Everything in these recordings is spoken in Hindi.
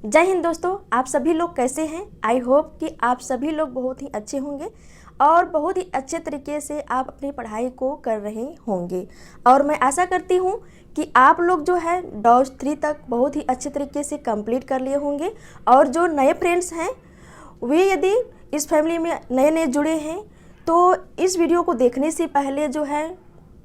जय हिंद दोस्तों, आप सभी लोग कैसे हैं। आई होप कि आप सभी लोग बहुत ही अच्छे होंगे और बहुत ही अच्छे तरीके से आप अपनी पढ़ाई को कर रहे होंगे। और मैं आशा करती हूं कि आप लोग जो है डॉज 3 तक बहुत ही अच्छे तरीके से कंप्लीट कर लिए होंगे। और जो नए फ्रेंड्स हैं वे यदि इस फैमिली में नए नए जुड़े हैं तो इस वीडियो को देखने से पहले जो है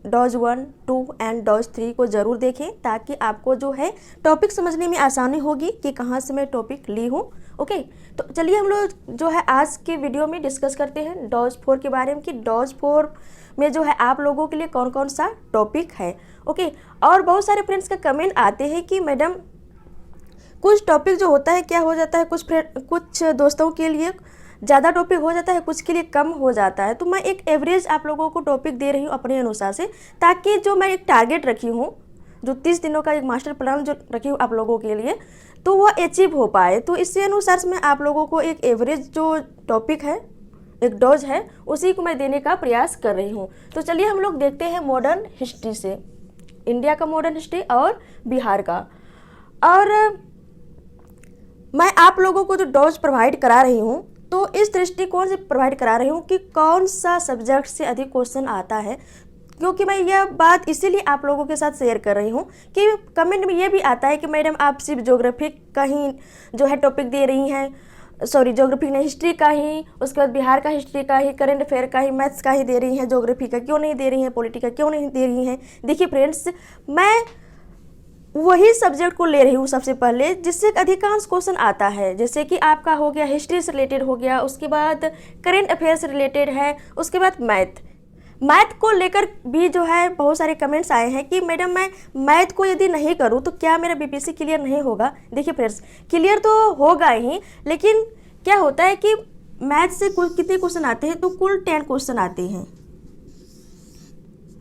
डॉज 1, 2 एंड डॉज 3 को ज़रूर देखें, ताकि आपको जो है टॉपिक समझने में आसानी होगी कि कहाँ से मैं टॉपिक ली हूँ। ओके, तो चलिए हम लोग जो है आज के वीडियो में डिस्कस करते हैं डॉज 4 के बारे में कि डॉज 4 में जो है आप लोगों के लिए कौन कौन सा टॉपिक है। ओके, और बहुत सारे फ्रेंड्स का कमेंट आते हैं कि मैडम कुछ टॉपिक जो होता है क्या हो जाता है, कुछ दोस्तों के लिए ज़्यादा टॉपिक हो जाता है, कुछ के लिए कम हो जाता है। तो मैं एक एवरेज आप लोगों को टॉपिक दे रही हूँ अपने अनुसार से, ताकि जो मैं एक टारगेट रखी हूँ, जो 30 दिनों का एक मास्टर प्लान जो रखी हूँ आप लोगों के लिए, तो वो अचीव हो पाए। तो इसी अनुसार से मैं आप लोगों को एक एवरेज जो टॉपिक है, एक डोज है, उसी को मैं देने का प्रयास कर रही हूँ। तो चलिए हम लोग देखते हैं मॉडर्न हिस्ट्री से, इंडिया का मॉडर्न हिस्ट्री और बिहार का। और मैं आप लोगों को जो डोज प्रोवाइड करा रही हूँ तो इस दृष्टिकोण से प्रोवाइड करा रही हूँ कि कौन सा सब्जेक्ट से अधिक क्वेश्चन आता है। क्योंकि मैं यह बात इसीलिए आप लोगों के साथ शेयर कर रही हूँ कि कमेंट में यह भी आता है कि मैडम आप सिर्फ ज्योग्राफी का ही जो है टॉपिक दे रही हैं, सॉरी ज्योग्राफी नहीं, हिस्ट्री का ही, उसके बाद बिहार का हिस्ट्री का ही, करंट अफेयर का ही, मैथ्स का ही दे रही हैं, ज्योग्राफी का क्यों नहीं दे रही हैं, पॉलिटी का क्यों नहीं दे रही हैं। देखिए फ्रेंड्स, मैं वही सब्जेक्ट को ले रही हूँ सबसे पहले जिससे अधिकांश क्वेश्चन आता है। जैसे कि आपका हो गया हिस्ट्री से रिलेटेड हो गया, उसके बाद करंट अफेयर से रिलेटेड है, उसके बाद मैथ को लेकर भी जो है बहुत सारे कमेंट्स आए हैं कि मैडम मैं मैथ को यदि नहीं करूँ तो क्या मेरा बीपीएससी क्लियर नहीं होगा। देखिए फ्रेंड्स, क्लियर तो होगा ही, लेकिन क्या होता है कि मैथ से कुल कितने क्वेश्चन आते हैं, तो कुल 10 क्वेश्चन आते हैं।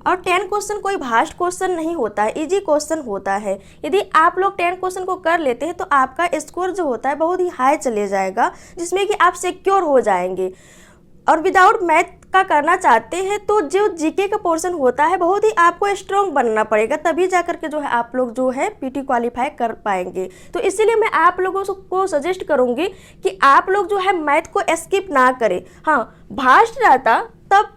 और 10 क्वेश्चन कोई भास्ट क्वेश्चन नहीं होता है, इजी क्वेश्चन होता है। यदि आप लोग 10 क्वेश्चन को कर लेते हैं तो आपका स्कोर जो होता है बहुत ही हाई चले जाएगा, जिसमें कि आप सिक्योर हो जाएंगे। और विदाउट मैथ का करना चाहते हैं तो जो जीके का पोर्शन होता है बहुत ही आपको स्ट्रॉन्ग बनना पड़ेगा, तभी जाकर के जो है आप लोग जो है पीटी क्वालिफाई कर पाएंगे। तो इसीलिए मैं आप लोगों को सजेस्ट करूंगी कि आप लोग जो है मैथ को स्किप ना करें। हाँ, भास्ट रहता तब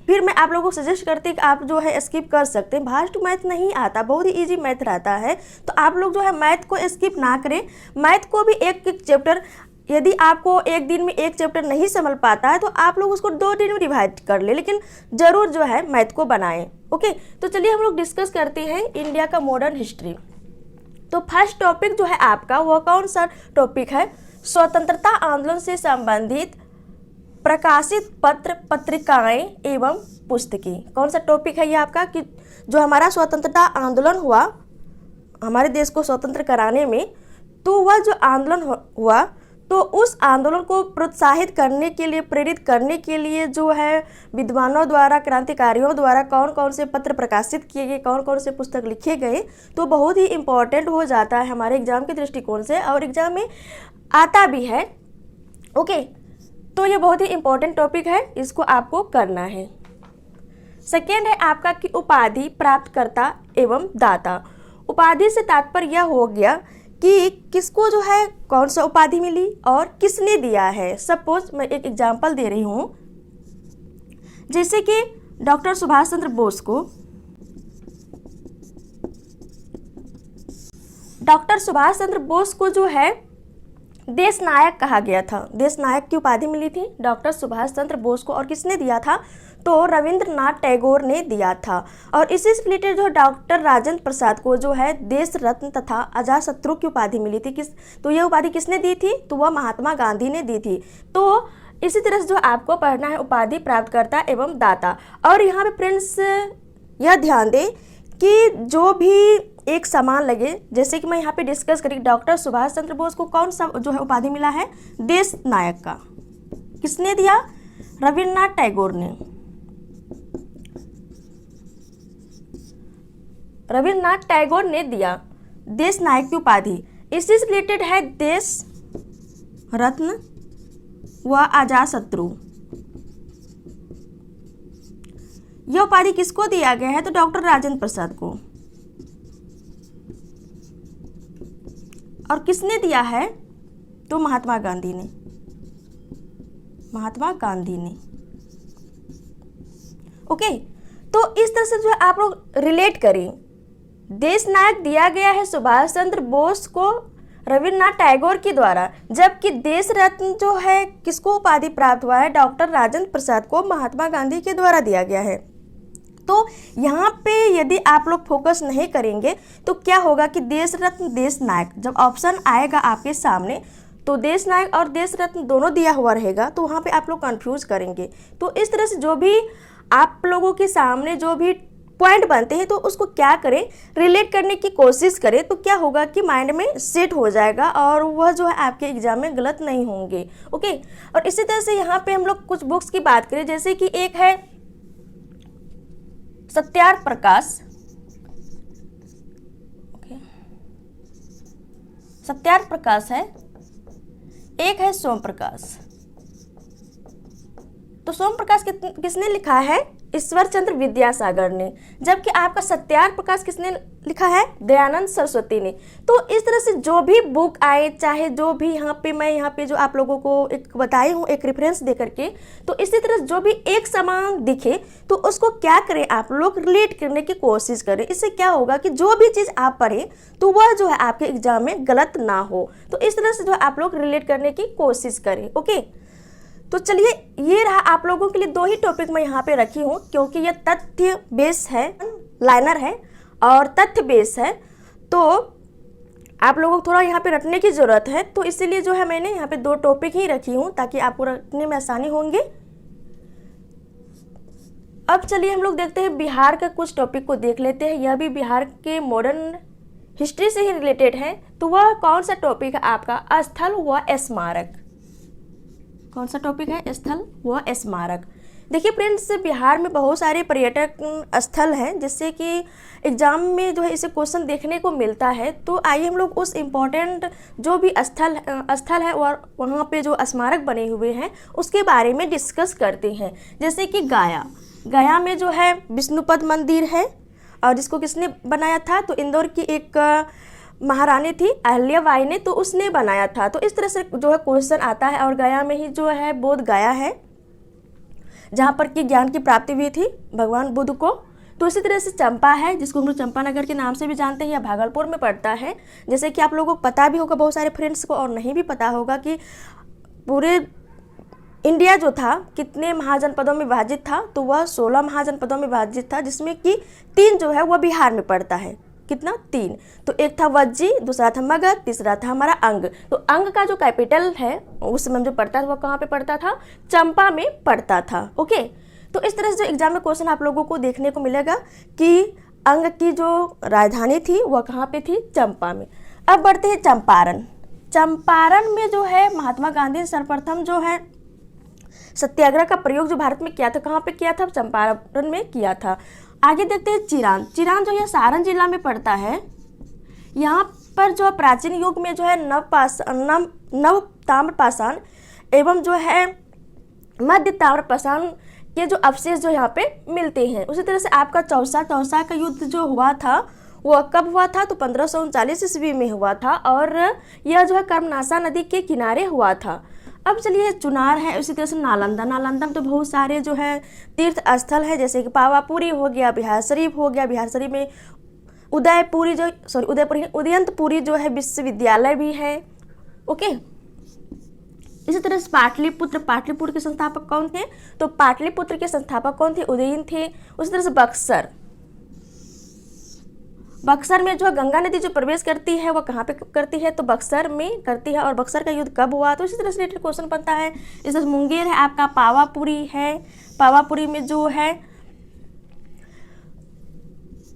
फिर मैं आप लोगों को सजेस्ट करती कि आप जो है स्किप कर सकते हैं। भास्ट मैथ नहीं आता, बहुत ही इजी मैथ रहता है, तो आप लोग जो है मैथ को स्किप ना करें। मैथ को भी एक एक चैप्टर, यदि आपको एक दिन में एक चैप्टर नहीं समझ पाता है तो आप लोग उसको 2 दिन में डिवाइड कर ले, लेकिन ज़रूर जो है मैथ को बनाएं। ओके, तो चलिए हम लोग डिस्कस करते हैं इंडिया का मॉडर्न हिस्ट्री। तो फर्स्ट टॉपिक जो है आपका वो कौन सा टॉपिक है, स्वतंत्रता आंदोलन से संबंधित प्रकाशित पत्र, पत्रिकाएं एवं पुस्तकें। कौन सा टॉपिक है ये आपका, कि जो हमारा स्वतंत्रता आंदोलन हुआ हमारे देश को स्वतंत्र कराने में, तो वह जो आंदोलन हुआ तो उस आंदोलन को प्रोत्साहित करने के लिए, प्रेरित करने के लिए जो है विद्वानों द्वारा, क्रांतिकारियों द्वारा कौन कौन से पत्र प्रकाशित किए गए, कौन कौन से पुस्तक लिखे गए, तो बहुत ही इम्पोर्टेंट हो जाता है हमारे एग्जाम के दृष्टिकोण से, और एग्जाम में आता भी है। ओके, तो ये बहुत ही इम्पोर्टेंट टॉपिक है, इसको आपको करना है। सेकेंड है आपका कि उपाधि प्राप्तकर्ता एवं दाता। उपाधि से तात्पर्य यह हो गया कि किसको जो है कौन सा उपाधि मिली और किसने दिया है। सपोज मैं एक एग्जांपल दे रही हूँ, जैसे कि डॉक्टर सुभाष चंद्र बोस को, डॉक्टर सुभाष चंद्र बोस को जो है देश नायक कहा गया था। देश नायक की उपाधि मिली थी डॉक्टर सुभाष चंद्र बोस को, और किसने दिया था, तो रविंद्रनाथ टैगोर ने दिया था। और इसी से रिलेटेड जो डॉक्टर राजेंद्र प्रसाद को जो है देश रत्न तथा अजातशत्रु की उपाधि मिली थी। तो यह उपाधि किसने दी थी, तो वह महात्मा गांधी ने दी थी। तो इसी तरह से जो आपको पढ़ना है उपाधि प्राप्तकर्ता एवं दाता। और यहाँ पे फ्रेंड्स यह ध्यान दें कि जो भी एक समान लगे, जैसे कि मैं यहाँ पे डिस्कस करी, डॉक्टर सुभाष चंद्र बोस को कौन सा जो है उपाधि मिला है, देश नायक का। किसने दिया, रविन्द्रनाथ टैगोर ने। रविन्द्रनाथ टैगोर ने दिया देश नायक की उपाधि। इससे रिलेटेड है देश रत्न व अजातशत्रु। यह उपाधि किसको दिया गया है, तो डॉक्टर राजेंद्र प्रसाद को। और किसने दिया है, तो महात्मा गांधी ने, महात्मा गांधी ने। ओके, तो इस तरह से जो है आप लोग रिलेट करें। देश नायक दिया गया है सुभाष चंद्र बोस को रविन्द्रनाथ टैगोर के द्वारा, जबकि देश रत्न जो है किसको उपाधि प्राप्त हुआ है, डॉक्टर राजेंद्र प्रसाद को महात्मा गांधी के द्वारा दिया गया है। तो यहाँ पे यदि आप लोग फोकस नहीं करेंगे तो क्या होगा कि देश रत्न देश नायक, जब ऑप्शन आएगा आपके सामने तो देश नायक और देश रत्न दोनों दिया हुआ रहेगा, तो वहाँ पे आप लोग कंफ्यूज करेंगे। तो इस तरह से जो भी आप लोगों के सामने जो भी पॉइंट बनते हैं तो उसको क्या करें, रिलेट करने की कोशिश करें, तो क्या होगा कि माइंड में सेट हो जाएगा और वह जो है आपके एग्जाम में गलत नहीं होंगे। ओके, और इसी तरह से यहाँ पे हम लोग कुछ बुक्स की बात करें, जैसे कि एक है सत्यार्थ प्रकाश, सत्यार्थ प्रकाश है, एक है सोम प्रकाश। तो सोम प्रकाश किसने लिखा है, ईश्वर चंद्र विद्यासागर ने, जबकि आपका सत्यार्थ प्रकाश किसने लिखा है, दयानंद सरस्वती ने। तो इस तरह से जो भी बुक आए, चाहे जो भी मैं यहाँ पे जो आप लोगों को एक बताई हूँ एक रेफरेंस दे करके, तो इसी तरह जो भी एक समान दिखे तो उसको क्या करें आप लोग रिलेट करने की कोशिश करें। इससे क्या होगा कि जो भी चीज़ आप पढ़ें तो वह जो है आपके एग्जाम में गलत ना हो। तो इस तरह से जो आप लोग रिलेट करने की कोशिश करें। ओके, तो चलिए ये रहा आप लोगों के लिए 2 ही टॉपिक मैं यहाँ पे रखी हूँ, क्योंकि ये तथ्य बेस है, लाइनर है और तथ्य बेस है, तो आप लोगों को थोड़ा यहाँ पे रटने की ज़रूरत है। तो इसीलिए जो है मैंने यहाँ पे 2 टॉपिक ही रखी हूँ ताकि आपको रटने में आसानी होंगे। अब चलिए हम लोग देखते हैं बिहार का कुछ टॉपिक को देख लेते हैं। यह भी बिहार के मॉडर्न हिस्ट्री से ही रिलेटेड है। तो वह कौन सा टॉपिक है आपका, स्थल व स्मारक। कौन सा टॉपिक है, स्थल व स्मारक। देखिए फ्रेंड्स, बिहार में बहुत सारे पर्यटक स्थल हैं जिससे कि एग्जाम में जो है इसे क्वेश्चन देखने को मिलता है। तो आइए हम लोग उस इम्पोर्टेंट जो भी स्थल है और वहाँ पे जो स्मारक बने हुए हैं उसके बारे में डिस्कस करते हैं। जैसे कि गया में जो है विष्णुपद मंदिर है, और जिसको किसने बनाया था, तो इंदौर की एक महारानी थी अहिल्याबाई ने, तो उसने बनाया था। तो इस तरह से जो है क्वेश्चन आता है। और गया में ही जो है बोध गया है, जहाँ पर कि ज्ञान की प्राप्ति हुई थी भगवान बुद्ध को। तो इसी तरह से चंपा है, जिसको हम लोग चंपानगर के नाम से भी जानते हैं, या भागलपुर में पड़ता है। जैसे कि आप लोगों को पता भी होगा, बहुत सारे फ्रेंड्स को और नहीं भी पता होगा कि पूरे इंडिया जो था कितने महाजनपदों में विभाजित था, तो वह 16 महाजनपदों में विभाजित था, जिसमें कि 3 जो है वह बिहार में पड़ता है। कितना, 3। तो एक था वज्जी, दूसरा था मगध, तीसरा था हमारा अंग। तो अंग का जो कैपिटल है उस समय जो पड़ता था वह कहाँ पे पड़ता था, चंपा में पड़ता था। ओके, तो इस तरह से जो एग्जाम में क्वेश्चन आप लोगों को देखने को मिलेगा कि अंग की जो राजधानी थी वह कहाँ पे थी, चंपा में। अब बढ़ते हैं चंपारण। चंपारण में जो है महात्मा गांधी ने सर्वप्रथम जो है सत्याग्रह का प्रयोग जो भारत में किया था, कहाँ पे किया था, चंपारण में किया था। आगे देखते हैं चिरान। चिरान जो है सारण जिला में पड़ता है। यहाँ पर जो प्राचीन युग में जो है नव ताम्र पाषाण एवं जो है मध्य ताम्र पाषाण के जो अवशेष जो यहाँ पे मिलते हैं। उसी तरह से आपका चौसा का युद्ध जो हुआ था वह कब हुआ था, तो 1539 ईस्वी में हुआ था, और यह जो है कर्मनाशा नदी के किनारे हुआ था। अब चलिए चुनार है, उसी तरह से नालंदा में तो बहुत सारे जो है तीर्थ स्थल है, जैसे कि पावापुरी हो गया, बिहार शरीफ हो गया। बिहार शरीफ में उदयंतपुरी जो है विश्वविद्यालय भी है। ओके, इसी तरह से पाटलिपुत्र के संस्थापक कौन थे, तो पाटलिपुत्र के संस्थापक कौन थे, उदयन थे। उसी तरह से बक्सर में जो है गंगा नदी जो प्रवेश करती है वह कहाँ पे करती है, तो बक्सर में करती है। और बक्सर का युद्ध कब हुआ, तो इसी तरह से रिलेटेड क्वेश्चन बनता है। इस तरह मुंगेर है आपका, पावापुरी है। पावापुरी में जो है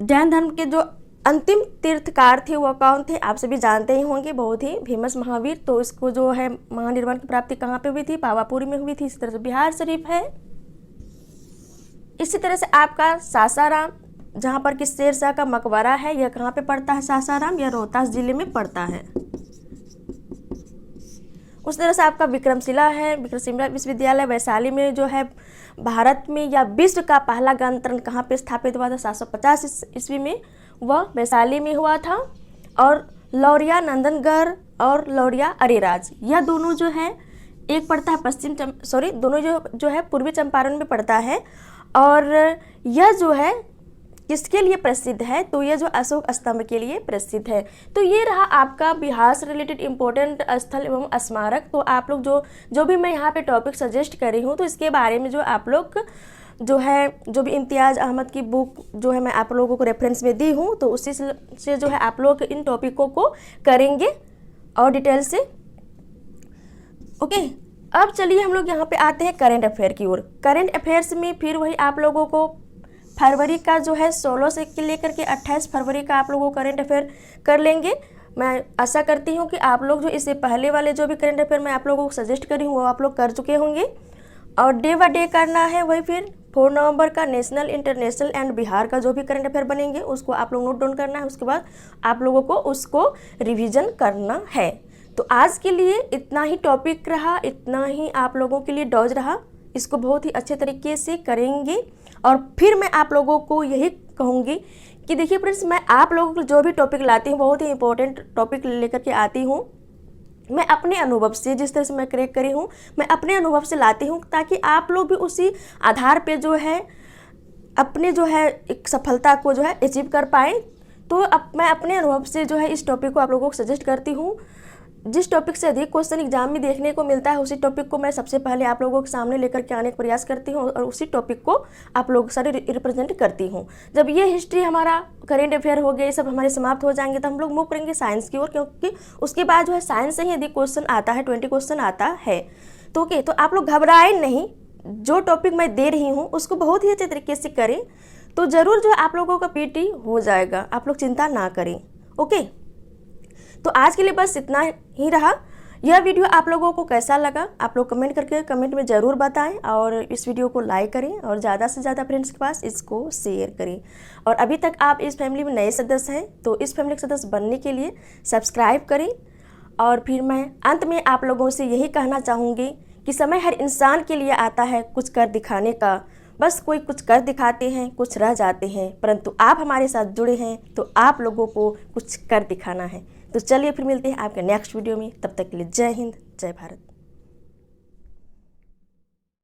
जैन धर्म के जो अंतिम तीर्थकार थे वह कौन थे, आप सभी जानते ही होंगे, बहुत ही फेमस महावीर। तो इसको जो है महानिर्वाण की प्राप्ति कहाँ पे हुई थी, पावापुरी में हुई थी। इसी तरह से बिहार शरीफ है। इसी तरह से आपका सासाराम, जहाँ पर कि शेरशाह का मकबरा है, यह कहाँ पे पड़ता है, सासाराम, यह रोहतास जिले में पड़ता है। उस तरह से आपका विक्रमशिला है, विक्रमशिला विश्वविद्यालय वैशाली में जो है भारत में या विश्व का पहला गणतंत्र कहाँ पे स्थापित हुआ था, 750 ईस्वी में, वह वैशाली में हुआ था। और लौरिया नंदनगढ़ और लौरिया अरेराज, यह दोनों जो है एक पड़ता है दोनों जो है पूर्वी चंपारण में पड़ता है। और यह जो है किसके लिए प्रसिद्ध है, तो यह जो अशोक स्तंभ के लिए प्रसिद्ध है। तो ये रहा आपका बिहार से रिलेटेड इम्पोर्टेंट स्थल एवं स्मारक। तो आप लोग जो भी मैं यहाँ पे टॉपिक सजेस्ट कर रही हूँ, तो इसके बारे में जो आप लोग जो भी इम्तियाज़ अहमद की बुक जो है मैं आप लोगों को रेफरेंस में दी हूँ, तो उसी से जो है आप लोग इन टॉपिकों को करेंगे और डिटेल से। ओके, अब चलिए हम लोग यहाँ पे आते हैं करेंट अफेयर की ओर। करेंट अफेयर्स में फिर वही आप लोगों को फरवरी का जो है 16 से लेकर के 28 फरवरी का आप लोगों को करेंट अफेयर कर लेंगे। मैं आशा करती हूँ कि आप लोग जो इससे पहले वाले जो भी करेंट अफेयर मैं आप लोगों को सजेस्ट करी हूँ वो आप लोग कर चुके होंगे। और डे बाय डे करना है वही फिर 4 नवंबर का नेशनल, इंटरनेशनल एंड बिहार का जो भी करंट अफेयर बनेंगे उसको आप लोग नोट डाउन करना है। उसके बाद आप लोगों को उसको रिवीजन करना है। तो आज के लिए इतना ही टॉपिक रहा, इतना ही आप लोगों के लिए डॉज रहा। इसको बहुत ही अच्छे तरीके से करेंगे। और फिर मैं आप लोगों को यही कहूँगी कि देखिए फ्रेंड्स, मैं आप लोगों को जो भी टॉपिक लाती हूँ बहुत ही इंपॉर्टेंट टॉपिक लेकर के आती हूँ। मैं अपने अनुभव से, जिस तरह से मैं क्रैक करी हूँ, मैं अपने अनुभव से लाती हूँ ताकि आप लोग भी उसी आधार पे जो है अपने जो है एक सफलता को जो है अचीव कर पाएँ। तो मैं अपने अनुभव से जो है इस टॉपिक को आप लोगों को सजेस्ट करती हूँ। जिस टॉपिक से अधिक क्वेश्चन एग्जाम में देखने को मिलता है उसी टॉपिक को मैं सबसे पहले आप लोगों के सामने लेकर के आने का प्रयास करती हूँ और उसी टॉपिक को आप लोगों के सारे रिप्रेजेंट करती हूँ। जब ये हिस्ट्री हमारा करेंट अफेयर हो गए, सब हमारे समाप्त हो जाएंगे, तो हम लोग मूव करेंगे साइंस की ओर, क्योंकि उसके बाद जो है साइंस से ही अधिक क्वेश्चन आता है, 20 क्वेश्चन आता है। तो ओके, तो आप लोग घबराए नहीं, जो टॉपिक मैं दे रही हूँ उसको बहुत ही अच्छे तरीके से करें तो ज़रूर जो है आप लोगों का पीटी हो जाएगा, आप लोग चिंता ना करें। ओके, तो आज के लिए बस इतना ही रहा। यह वीडियो आप लोगों को कैसा लगा आप लोग कमेंट करके कमेंट में ज़रूर बताएं और इस वीडियो को लाइक करें और ज़्यादा से ज़्यादा फ्रेंड्स के पास इसको शेयर करें। और अभी तक आप इस फैमिली में नए सदस्य हैं तो इस फैमिली के सदस्य बनने के लिए सब्सक्राइब करें। और फिर मैं अंत में आप लोगों से यही कहना चाहूँगी कि समय हर इंसान के लिए आता है कुछ कर दिखाने का। बस कोई कुछ कर दिखाते हैं, कुछ रह जाते हैं, परंतु आप हमारे साथ जुड़े हैं तो आप लोगों को कुछ कर दिखाना है। तो चलिए फिर मिलते हैं आपके नेक्स्ट वीडियो में। तब तक के लिए जय हिंद, जय भारत।